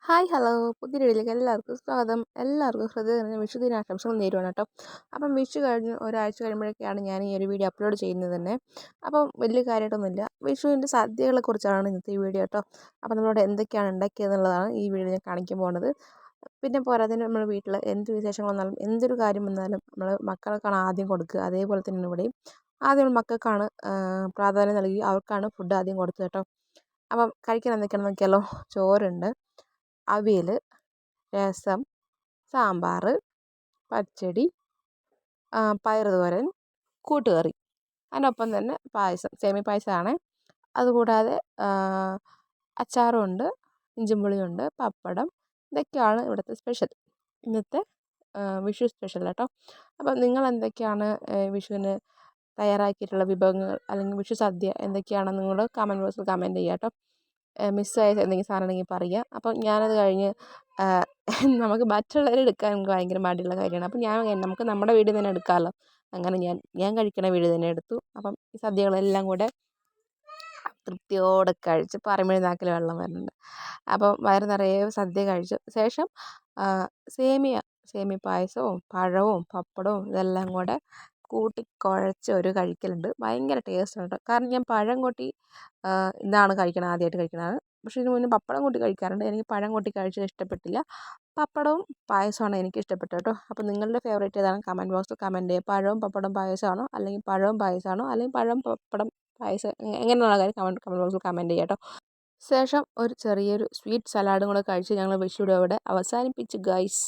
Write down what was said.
Hi hello പുതിയ വീഡിയോയിലേക്ക് എല്ലാവർക്കും സ്വാഗതം. എല്ലാവർക്കും ഹൃദയം നിറഞ്ഞ വിഷുദിനാശംസകൾ നേരുവാണ് കേട്ടോ. അപ്പം വിഷു കഴിഞ്ഞ് ഒരാഴ്ച കഴിയുമ്പോഴൊക്കെയാണ് ഞാൻ ഈ ഒരു വീഡിയോ അപ്ലോഡ് ചെയ്യുന്നത് തന്നെ. അപ്പം വലിയ കാര്യമായിട്ടൊന്നുമില്ല, വിഷുവിൻ്റെ സദ്യകളെക്കുറിച്ചാണ് ഇന്നത്തെ ഈ വീഡിയോ കേട്ടോ. അപ്പം നമ്മളോട് എന്തൊക്കെയാണ് ഉണ്ടാക്കിയതെന്നുള്ളതാണ് ഈ വീഡിയോ ഞാൻ കാണിക്കാൻ പോകുന്നത്. പിന്നെ പോരാതെ നമ്മൾ വീട്ടിൽ എന്ത് വിശേഷങ്ങൾ വന്നാലും എന്തൊരു കാര്യം വന്നാലും നമ്മൾ മക്കൾക്കാണ് ആദ്യം കൊടുക്കുക. അതേപോലെ തന്നെ ഇവിടെയും ആദ്യം മക്കൾക്കാണ് പ്രാധാന്യം നൽകി അവർക്കാണ് ഫുഡ് ആദ്യം കൊടുത്തത് കേട്ടോ. അപ്പം കഴിക്കാൻ എന്തൊക്കെയാണെന്ന് നോക്കിയാലോ. ചോറുണ്ട്, അവിയൽ, രസം, സാമ്പാർ, പച്ചടി, പയറുതോരൻ, കൂട്ടുകറി, അതിനൊപ്പം തന്നെ പായസം, സേമിയ പായസമാണ്. അതുകൂടാതെ അച്ചാറുമുണ്ട്, ഇഞ്ചിമ്പുളിയുണ്ട്, പപ്പടം. ഇതൊക്കെയാണ് ഇവിടുത്തെ സ്പെഷ്യൽ, ഇന്നത്തെ വിഷു സ്പെഷ്യൽ കേട്ടോ. അപ്പം നിങ്ങൾ എന്തൊക്കെയാണ് വിഷുവിന് തയ്യാറാക്കിയിട്ടുള്ള വിഭവങ്ങൾ അല്ലെങ്കിൽ വിഷു സദ്യ എന്തൊക്കെയാണെന്ന് നിങ്ങൾ കമൻറ്റ് ബോക്സിൽ കമൻറ്റ് ചെയ്യുക കേട്ടോ. മിസ്സായ എന്തെങ്കിലും സാധനം ഉണ്ടെങ്കിൽ പറയുക. അപ്പം ഞാനത് കഴിഞ്ഞ് നമുക്ക് മറ്റുള്ളവരെ എടുക്കാൻ നമുക്ക് ഭയങ്കര മടിയുള്ള കാര്യമാണ്. അപ്പം നമുക്ക് നമ്മുടെ വീട്ടിൽ തന്നെ എടുക്കാമല്ലോ. അങ്ങനെ ഞാൻ കഴിക്കണ വീട് തന്നെ എടുത്തു. അപ്പം ഈ സദ്യകളെല്ലാം കൂടെ തൃപ്തിയോടെ കഴിച്ച് പറയുമ്പോഴേ നാക്കിൽ വെള്ളം വരുന്നുണ്ട്. അപ്പം വയറ് നിറയെ സദ്യ കഴിച്ച ശേഷം സേമിയ പായസവും പഴവും പപ്പടവും ഇതെല്ലാം കൂടെ കൂട്ടി കുഴച്ച് ഒരു കഴിക്കലുണ്ട്. ഭയങ്കര ടേസ്റ്റാണ് കേട്ടോ. കാരണം ഞാൻ പഴം കൂട്ടി ഇതാണ് കഴിക്കണത്, ആദ്യമായിട്ട് കഴിക്കണത്. പക്ഷേ ഇതിന് മുന്നേ പപ്പടം കൂട്ടി കഴിക്കാറുണ്ട്. എനിക്ക് പഴം കൂട്ടി കഴിച്ചത് ഇഷ്ടപ്പെട്ടില്ല. പപ്പടവും പായസമാണ് എനിക്ക് ഇഷ്ടപ്പെട്ടത് കേട്ടോ. അപ്പോൾ നിങ്ങളുടെ ഫേവറേറ്റ് ഏതാണ് കമൻറ്റ് ബോക്സിൽ കമൻറ്റ് ചെയ്യുക. പഴവും പപ്പടം പായസമാണോ, അല്ലെങ്കിൽ പഴവും പായസമാണോ, അല്ലെങ്കിൽ പഴം പപ്പടം പായസം, എങ്ങനെയുള്ള കാര്യം കമൻറ്റ് ബോക്സിൽ കമൻറ്റ് ചെയ്യാം കേട്ടോ. ശേഷം ഒരു ചെറിയൊരു സ്വീറ്റ് സലാഡും കൂടെ കഴിച്ച് ഞങ്ങൾ വിഷുവിടെ അവിടെ അവസാനിപ്പിച്ചു ഗൈസ്.